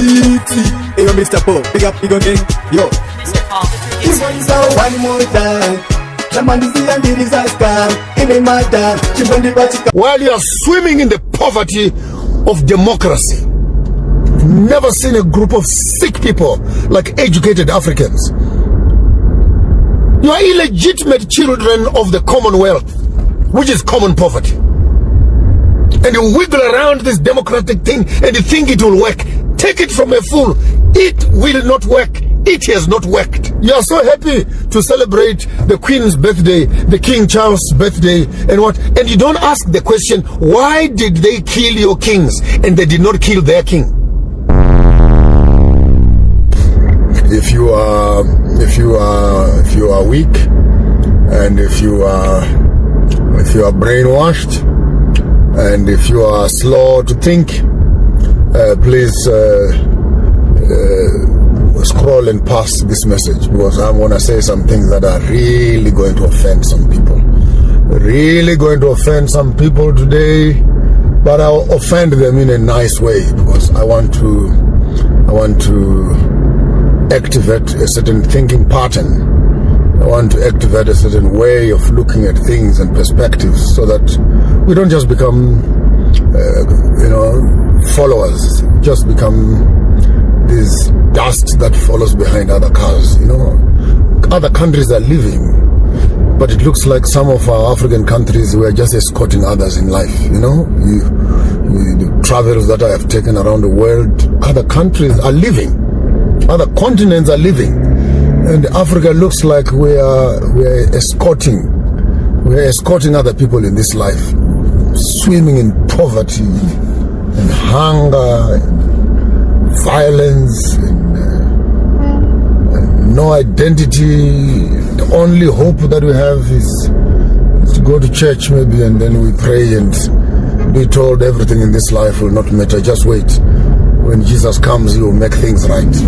Hey, yo, Mr. Poe, big up, big again. Yo. One more time. While you are swimming in the poverty of democracy, never seen a group of sick people like educated Africans. You are illegitimate children of the Commonwealth, which is common poverty. And you wiggle around this democratic thing and you think it will work. Take it from a fool. It will not work. It has not worked. You are so happy to celebrate the Queen's birthday, the King Charles' birthday, and what? And you don't ask the question, why did they kill your kings and they did not kill their king? If you are weak, and if you are brainwashed, and if you are slow to think, please scroll and pass this message, because I'm going to say some things that are really going to offend some people. Really going to offend some people today, but I'll offend them in a nice way, because I want to activate a certain thinking pattern. I want to activate a certain way of looking at things and perspectives, so that we don't just become followers, just become this dust that follows behind other cars. Other countries are living, but it looks like some of our African countries, we are just escorting others in life. The travels that I have taken around the world, other countries are living, other continents are living, and Africa looks like we are escorting other people in this life, swimming in poverty and hunger and violence and no identity. The only hope that we have is to go to church maybe, and then we pray and be told everything in this life will not matter. Just wait. When Jesus comes, he will make things right.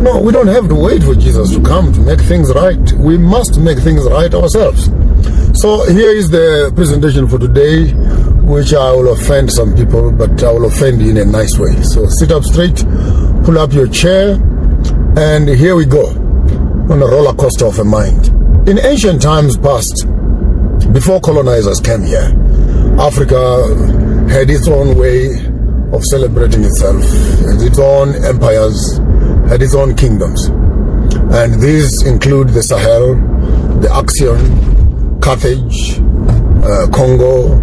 No, we don't have to wait for Jesus to come to make things right. We must make things right ourselves. So here is the presentation for today, which I will offend some people, but I will offend you in a nice way. So sit up straight, pull up your chair, and here we go on a roller coaster of a mind. In ancient times past, before colonizers came here, Africa had its own way of celebrating itself, had its own empires, had its own kingdoms. And these include the Sahel, the Axion, Carthage, Congo,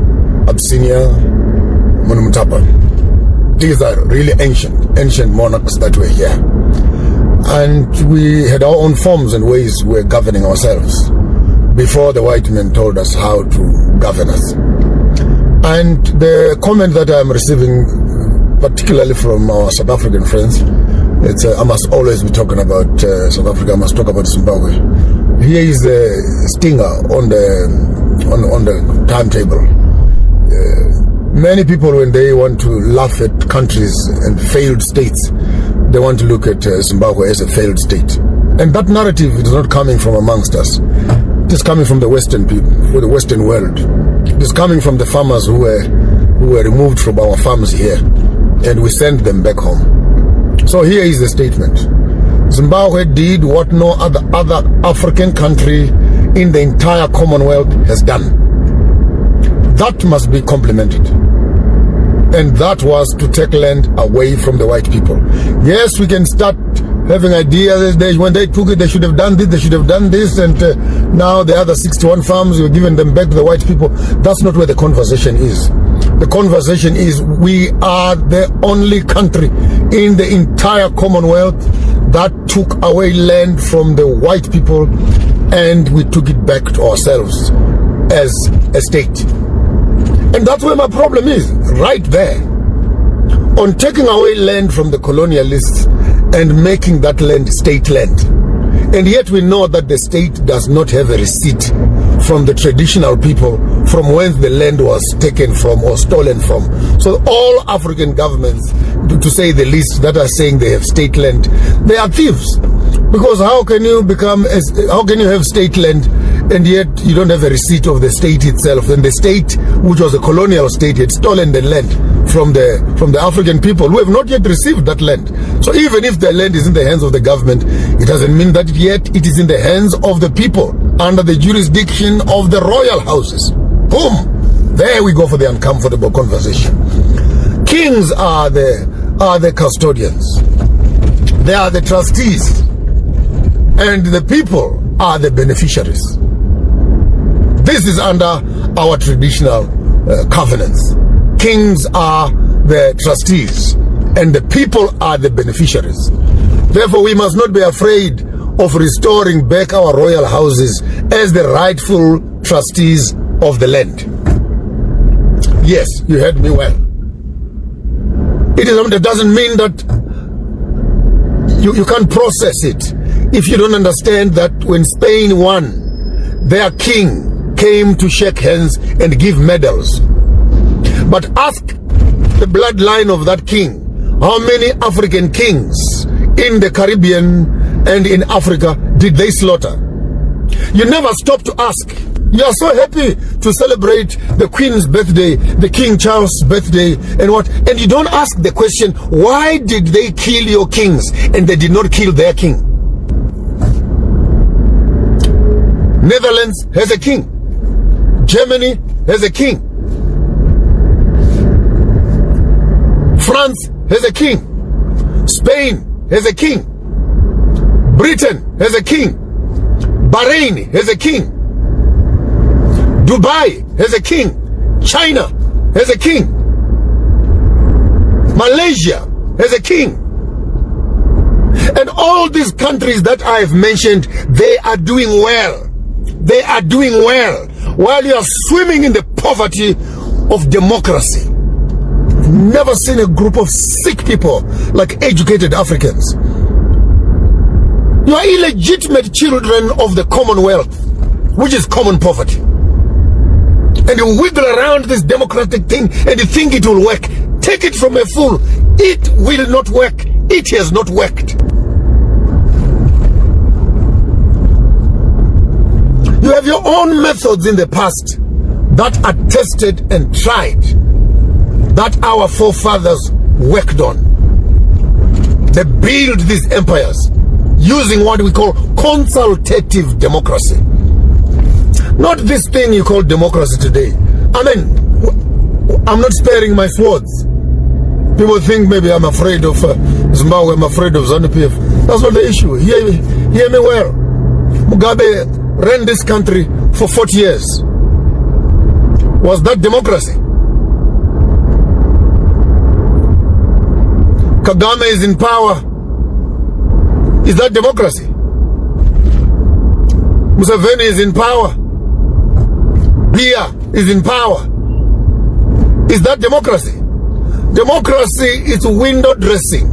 Abyssinia, Munumutapa. These are really ancient monarchs that were here. And we had our own forms and ways we were governing ourselves before the white men told us how to govern us. And the comment that I'm receiving, particularly from our South African friends, it's I must always be talking about South Africa, I must talk about Zimbabwe. Here is the stinger on the timetable. Many people, when they want to laugh at countries and failed states, they want to look at Zimbabwe as a failed state. And that narrative is not coming from amongst us. It is coming from the Western people, or the Western world. It is coming from the farmers who were removed from our farms here, and we sent them back home. So here is the statement. Zimbabwe did what no other African country in the entire Commonwealth has done. That must be complimented. And that was to take land away from the white people. Yes, we can start having ideas. When they took it, they should have done this, they should have done this, and now the other 61 farms, you're giving them back to the white people. That's not where the conversation is. The conversation is, we are the only country in the entire Commonwealth that took away land from the white people, and we took it back to ourselves as a state. And that's where my problem is, right there. On taking away land from the colonialists and making that land state land. And yet we know that the state does not have a receipt from the traditional people from whence the land was taken from or stolen from. So all African governments, to say the least, that are saying they have state land, they are thieves. Because how can you have state land and yet you don't have a receipt of the state itself? And the state, which was a colonial state, had stolen the land from the African people who have not yet received that land. So even if the land is in the hands of the government, it doesn't mean that yet it is in the hands of the people under the jurisdiction of the royal houses. Boom! There we go for the uncomfortable conversation. Kings are the custodians. They are the trustees. And the people are the beneficiaries. This is under our traditional covenants. Kings are the trustees and the people are the beneficiaries. Therefore, we must not be afraid of restoring back our royal houses as the rightful trustees of the land. Yes, you heard me well. It doesn't mean that you can't process it if you don't understand that when Spain won, their king came to shake hands and give medals. But ask the bloodline of that king, how many African kings in the Caribbean and in Africa did they slaughter? You never stop to ask. You are so happy to celebrate the Queen's birthday, the King Charles' birthday, and what? And you don't ask the question, why did they kill your kings and they did not kill their king? Netherlands has a king. Germany has a king. France has a king. Spain has a king. Britain has a king. Bahrain has a king. Dubai has a king. China has a king. Malaysia has a king. And all these countries that I have mentioned, they are doing well. They are doing well while you are swimming in the poverty of democracy. Never seen a group of sick people like educated Africans. You are illegitimate children of the Commonwealth, which is common poverty. And you wiggle around this democratic thing and you think it will work. Take it from a fool. It will not work. It has not worked. You have your own methods in the past that are tested and tried, that our forefathers worked on. They built these empires using what we call consultative democracy. Not this thing you call democracy today. I mean, I'm not sparing my swords. People think maybe I'm afraid of Zimbabwe, I'm afraid of ZANU-PF. That's not the issue. Hear me well. Mugabe ran this country for 40 years. Was that democracy? Kagame is in power. Is that democracy? Museveni is in power. Biya is in power. Is that democracy? Democracy is window dressing.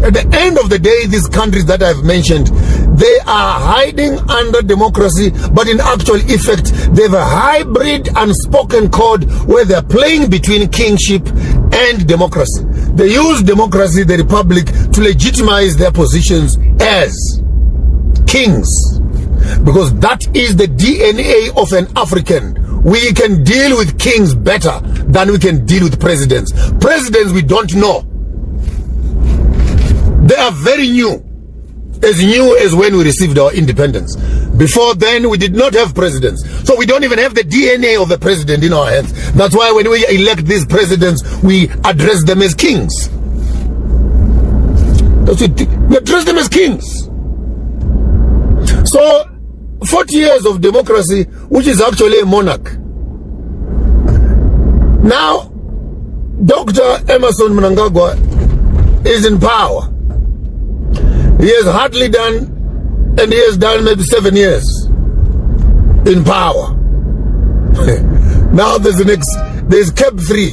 At the end of the day, these countries that I've mentioned, they are hiding under democracy, but in actual effect, they have a hybrid unspoken code where they're playing between kingship and democracy. They use democracy, the republic, to legitimize their positions as kings. Because that is the DNA of an African. We can deal with kings better than we can deal with presidents. Presidents we don't know. They are very new as when we received our independence. Before then, we did not have presidents. So we don't even have the DNA of the president in our hands. That's why when we elect these presidents, we address them as kings. We address them as kings. So, 40 years of democracy, which is actually a monarch. Now, Dr. Emerson Mnangagwa is in power. He has hardly done, and he has done maybe 7 years in power. Now there's CAP 3,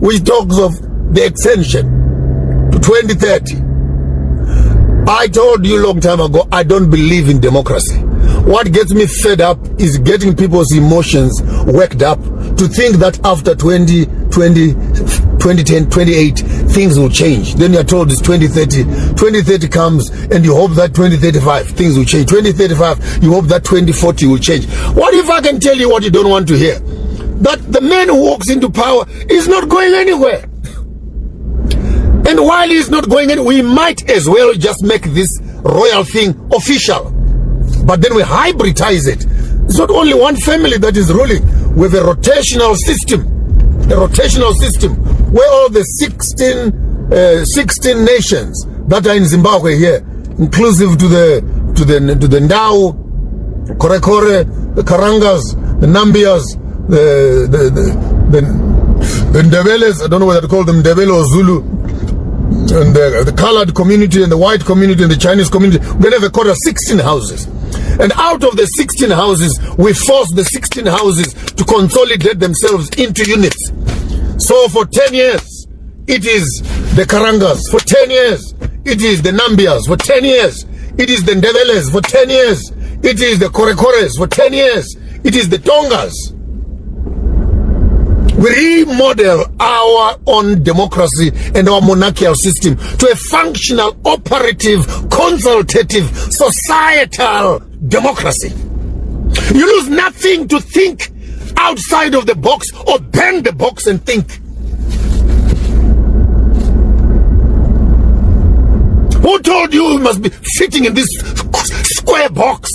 which talks of the extension to 2030. I told you a long time ago, I don't believe in democracy. What gets me fed up is getting people's emotions worked up to think that after 2010, 28, things will change. Then you're told it's 2030. 2030 comes and you hope that 2035, things will change. 2035, you hope that 2040 will change. What if I can tell you what you don't want to hear? that the man who walks into power is not going anywhere. And while he's not going anywhere, we might as well just make this royal thing official. But then we hybridize it. It's not only one family that is ruling. We have a rotational system. A rotational system where all the 16 nations that are in Zimbabwe here, inclusive to the Ndau, Korekore, the Karangas, the Nambias, the Ndebeles, I don't know whether to call them Ndebele or Zulu, and the colored community and the white community and the Chinese community. We have a quarter 16 houses. And out of the 16 houses, we force the 16 houses to consolidate themselves into units. So for 10 years, it is the Karangas. For 10 years, it is the Nambias. For 10 years, it is the Ndebeles. For 10 years, it is the Korekores. For 10 years, it is the Tongas. We remodel our own democracy and our monarchical system to a functional, operative, consultative, societal democracy. You lose nothing to think outside of the box or bend the box and think. Who told you must be fitting in this square box?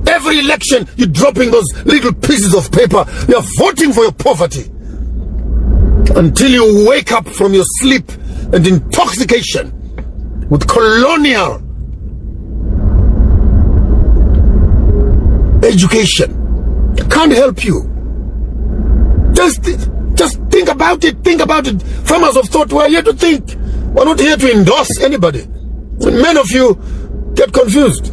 Every election, you're dropping those little pieces of paper. You're voting for your poverty. Until you wake up from your sleep and intoxication with colonial education. I can't help you. Just think about it. Think about it. Farmers of thought, we're here to think. We're not here to endorse anybody. And many of you get confused.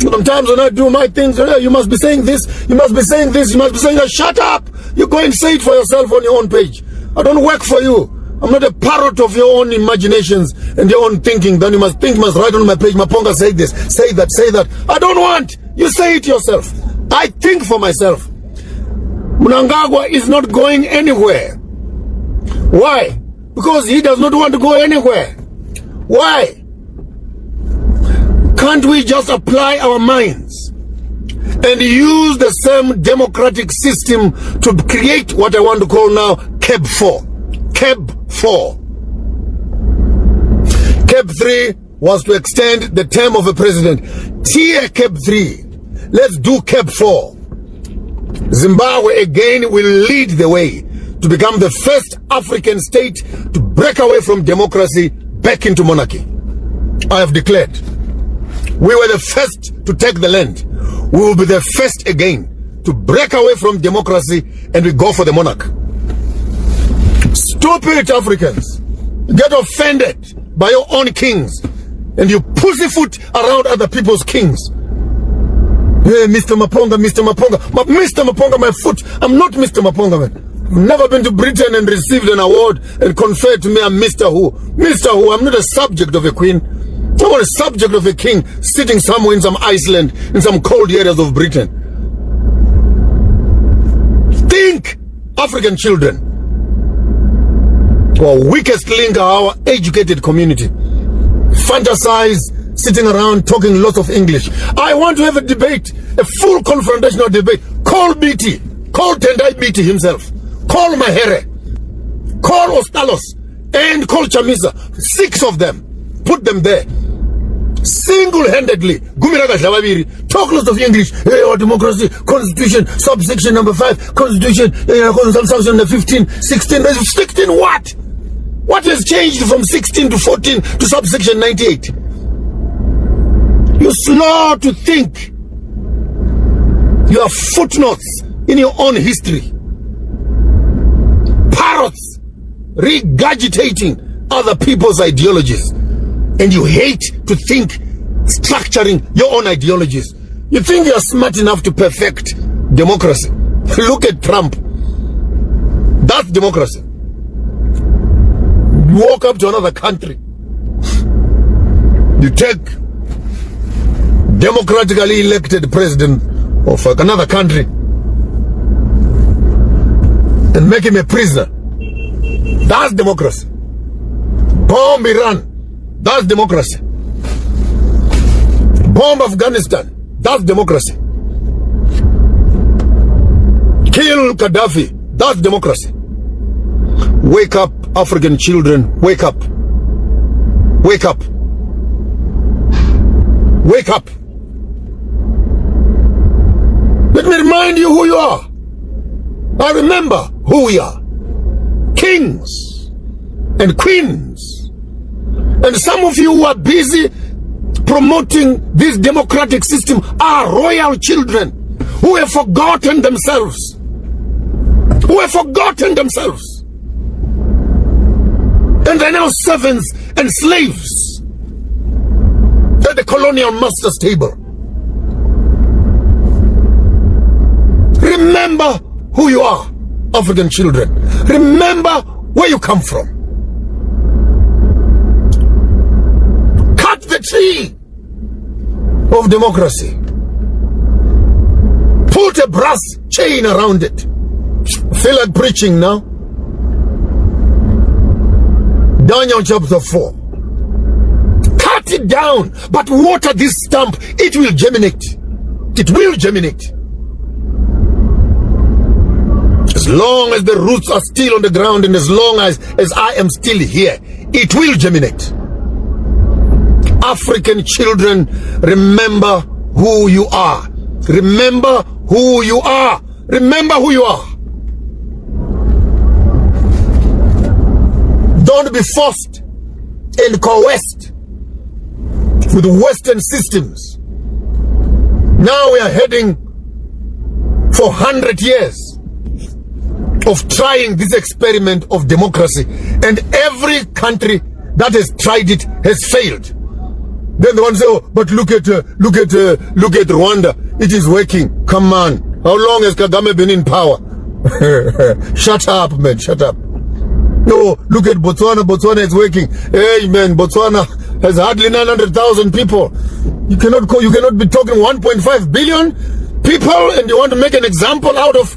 Sometimes when I do my things, you must be saying this, you must be saying this, you must be saying that. Shut up! You go and say it for yourself on your own page. I don't work for you. I'm not a parrot of your own imaginations and your own thinking. Then you must write on my page, Maponga say this, say that, say that. I don't want. You say it yourself. I think for myself. Mnangagwa is not going anywhere. Why? Because he does not want to go anywhere. Why? Can't we just apply our minds and use the same democratic system to create what I want to call now KEB 4? KEB 4. KEB 3 was to extend the term of a president. Tier KEB 3. Let's do KEB 4. Zimbabwe again will lead the way to become the first African state to break away from democracy back into monarchy. I have declared. We were the first to take the land. We will be the first again to break away from democracy and we go for the monarch. Stupid Africans get offended by your own kings and you pussyfoot around other people's kings. Hey, Mr. Maponga, Mr. Maponga. Mr. Maponga, my foot. I'm not Mr. Maponga, man. I've never been to Britain and received an award and conferred to me I'm Mr. Who. Mr. Who, I'm not a subject of a queen. I'm not a subject of a king sitting somewhere in some Iceland, in some cold areas of Britain. Think, African children. Our weakest link are our educated community. Fantasize, sitting around talking lots of English. I want to have a debate, a full confrontational debate. Call BT, call Tendai BT himself, call Mahere, call Ostalos, and call Chamisa. 6 of them. Put them there. Single-handedly. Talk lots of English. Hey, our democracy, constitution, subsection number 5, constitution, subsection number 15, 16. 16 what? What has changed from 16 to 14 to subsection 98? You're slow to think. You have footnotes in your own history. Parrots regurgitating other people's ideologies. And you hate to think structuring your own ideologies. You think you're smart enough to perfect democracy. Look at Trump. That's democracy. You walk up to another country. You take democratically elected president of another country and make him a prisoner. That's democracy. Bomb Iran. That's democracy. Bomb Afghanistan. That's democracy. Kill Gaddafi. That's democracy. Wake up, African children. Wake up. Wake up. Wake up. Let me remind you who you are. I remember who we are. Kings and queens. And some of you who are busy promoting this democratic system are royal children who have forgotten themselves. Who have forgotten themselves. And they're now servants and slaves at the colonial master's table. Remember who you are, African children. Remember where you come from. Cut the tree of democracy. Put a brass chain around it. Feel like preaching now? Daniel chapter 4. Cut it down, but water this stump. It will germinate. It will germinate. As long as the roots are still on the ground and as long as I am still here, it will germinate. African children, remember who you are. Remember who you are. Remember who you are. Don't be forced and coerced with Western systems. Now we are heading for 100 years of trying this experiment of democracy, and every country that has tried it has failed. Then the one say, "Oh, but look at Rwanda. It is working." Come on, how long has Kagame been in power? Shut up, man. Shut up. No, look at Botswana. Botswana is working. Hey, man, Botswana has hardly 900,000 people. You cannot be talking 1.5 billion people, and you want to make an example out of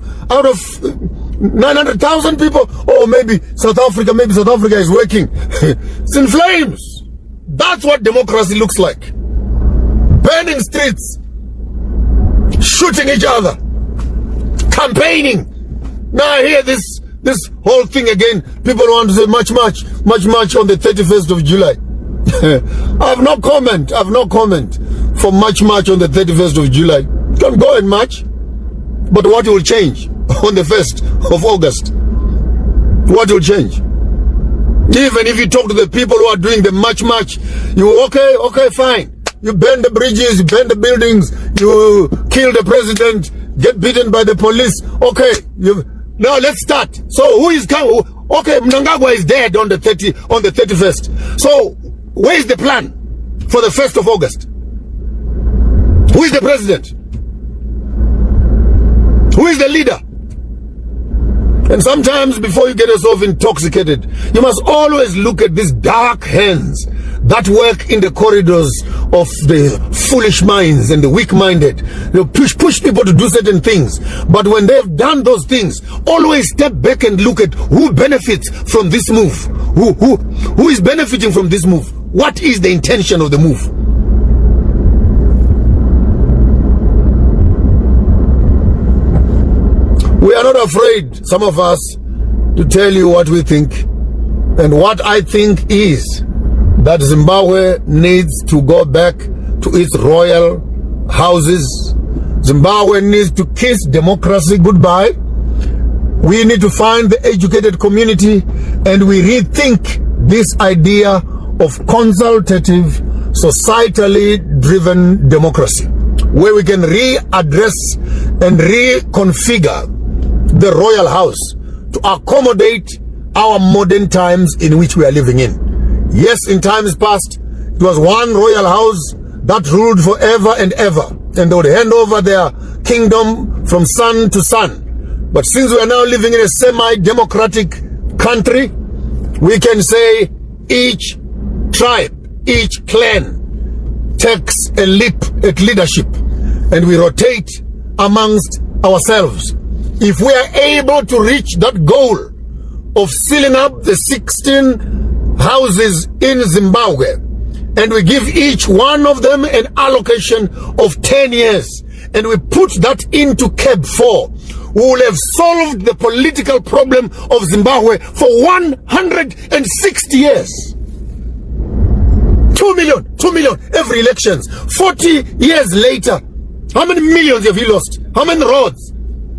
900,000 people. Oh, maybe South Africa is working. It's in flames. That's what democracy looks like. Burning streets, shooting each other, campaigning. Now I hear this whole thing again. People want to say much on the 31st of July. I have no comment for much on the 31st of July. You can go and march, but what will change on the 1st of August? What will change? Even if you talk to the people who are doing the march, you okay, fine. You burn the bridges, you burn the buildings, you kill the president, get beaten by the police. Okay, now let's start. So who is coming? Okay, Mnangagwa is dead on the 31st. So where is the plan for the 1st of August? Who is the president? Who is the leader? And sometimes before you get yourself intoxicated, you must always look at these dark hands that work in the corridors of the foolish minds and the weak-minded. They'll push people to do certain things. But when they've done those things, always step back and look at who benefits from this move. Who is benefiting from this move? What is the intention of the move? We are not afraid, some of us, to tell you what we think. And what I think is that Zimbabwe needs to go back to its royal houses. Zimbabwe needs to kiss democracy goodbye. We need to find the educated community and we rethink this idea of consultative, societally driven democracy, where we can readdress and reconfigure the royal house to accommodate our modern times in which we are living in. Yes, in times past, it was one royal house that ruled forever and ever, and they would hand over their kingdom from son to son. But since we are now living in a semi-democratic country, we can say each tribe, each clan takes a leap at leadership, and we rotate amongst ourselves. If we are able to reach that goal of sealing up the 16 houses in Zimbabwe, and we give each one of them an allocation of 10 years, and we put that into CAB 4, we will have solved the political problem of Zimbabwe for 160 years. 2 million every elections. 40 years later, how many millions have you lost? How many roads?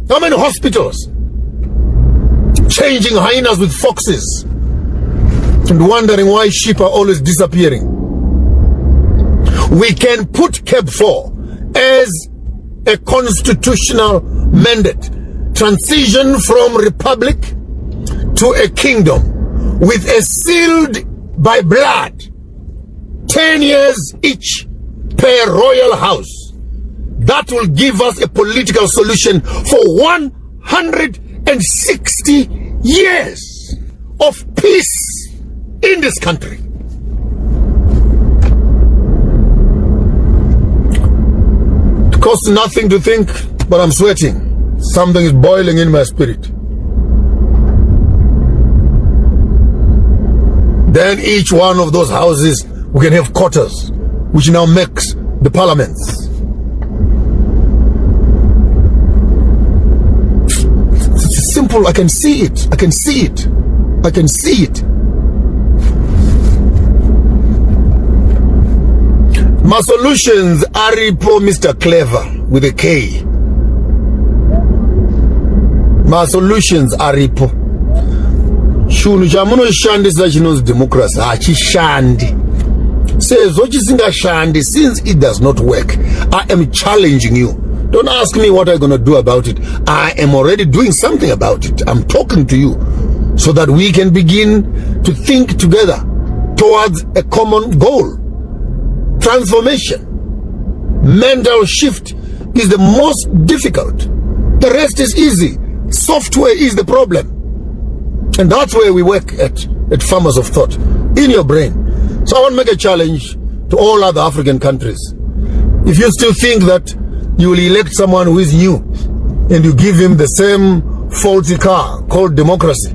How many hospitals? Changing hyenas with foxes and wondering why sheep are always disappearing. We can put CAB 4 as a constitutional mandate. Transition from republic to a kingdom with a sealed by blood 10 years each per royal house. That will give us a political solution for 160 years of peace in this country. It costs nothing to think, but I'm sweating. Something is boiling in my spirit. Then each one of those houses, we can have quarters, which now makes the parliaments. It's simple. I can see it. I can see it. I can see it. My solutions are Aripo Mr. Clever with a K. My solutions are Aripo. Shunu chamuno shandisa chinozi democracy hachishandi. Says what you think shandi, since it does not work. I am challenging you. Don't ask me what I'm going to do about it. I am already doing something about it. I'm talking to you so that we can begin to think together towards a common goal. Transformation. Mental shift is the most difficult. The rest is easy. Software is the problem. And that's where we work at Farmers of Thought. In your brain. So I want to make a challenge to all other African countries. If you still think that you will elect someone who is new and you give him the same faulty car called democracy,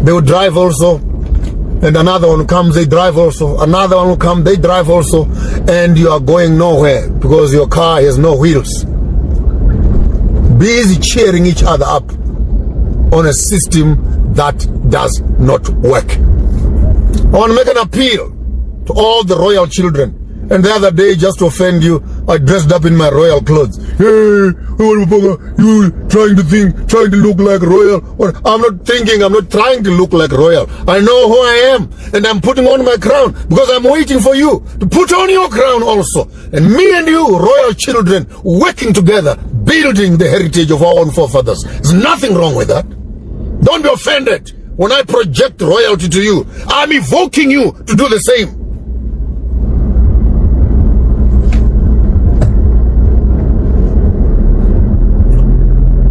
they will drive also, and another one comes, they drive also, another one will come, they drive also, and you are going nowhere because your car has no wheels. Busy cheering each other up on a system that does not work. I want to make an appeal to all the royal children. And the other day, just to offend you, I dressed up in my royal clothes. Hey, Maponga, you trying to look like royal? I'm not thinking, I'm not trying to look like royal. I know who I am, and I'm putting on my crown because I'm waiting for you to put on your crown also. And me and you, royal children, working together, building the heritage of our own forefathers. There's nothing wrong with that. Don't be offended when I project royalty to you. I'm evoking you to do the same.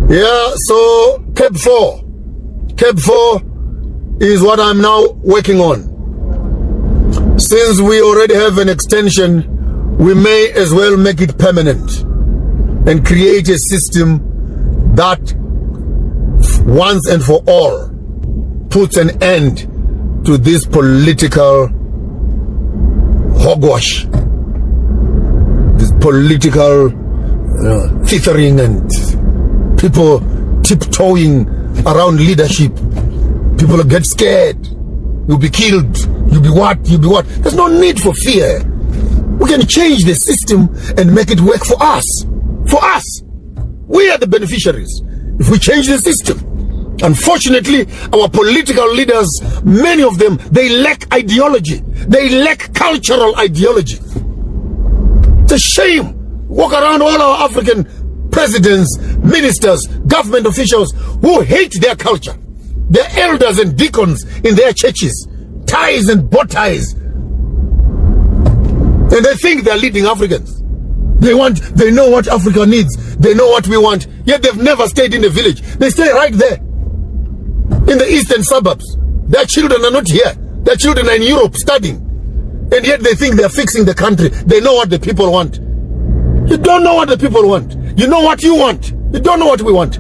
Yeah, so CAB 4 is what I'm now working on. Since we already have an extension, we may as well make it permanent and create a system that once and for all puts an end to this political hogwash, this political thithering and people tiptoeing around leadership. People get scared. You'll be killed. You'll be what? There's no need for fear. We can change the system and make it work for us. For us. We are the beneficiaries if we change the system. Unfortunately, our political leaders, many of them, they lack ideology. They lack cultural ideology. It's a shame. Walk around all our African presidents, ministers, government officials who hate their culture. Their elders and deacons in their churches, ties and bow ties. And they think they're leading Africans. They know what Africa needs. They know what we want. Yet they've never stayed in the village. They stay right there in the eastern suburbs. Their children are not here. Their children are in Europe studying. And yet they think they're fixing the country. They know what the people want. You don't know what the people want. You know what you want. You don't know what we want.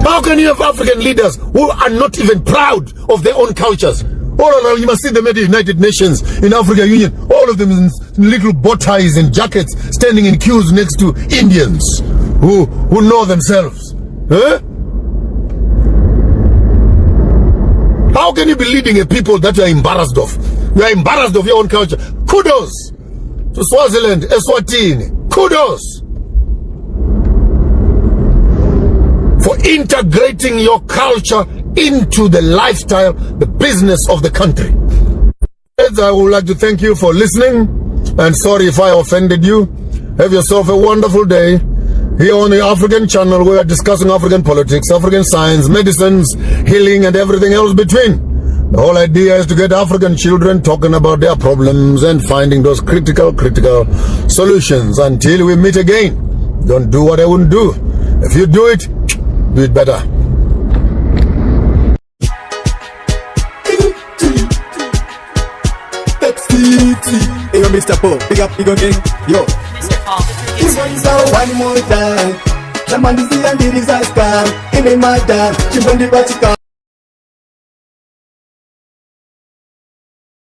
How can you have African leaders who are not even proud of their own cultures, All of them, you must see them at the United Nations, in African Union, all of them in little bow ties and jackets, standing in queues next to Indians who know themselves. Huh? How can you be leading a people that you are embarrassed of? You are embarrassed of your own culture. Kudos to Swaziland, Eswatini. Kudos for integrating your culture into the lifestyle, the business of the country. I would like to thank you for listening, and sorry if I offended you. Have yourself a wonderful day. Here on the African channel, we are discussing African politics, African science, medicines, healing, and everything else between. The whole idea is to get African children talking about their problems and finding those critical solutions. Until we meet again, don't do what I wouldn't do. If you do it better. Hey, yo, Mr. Paul, big up, big again. Yo. Mr. Paul. One more time. The man is the disaster. In a matter, she won't be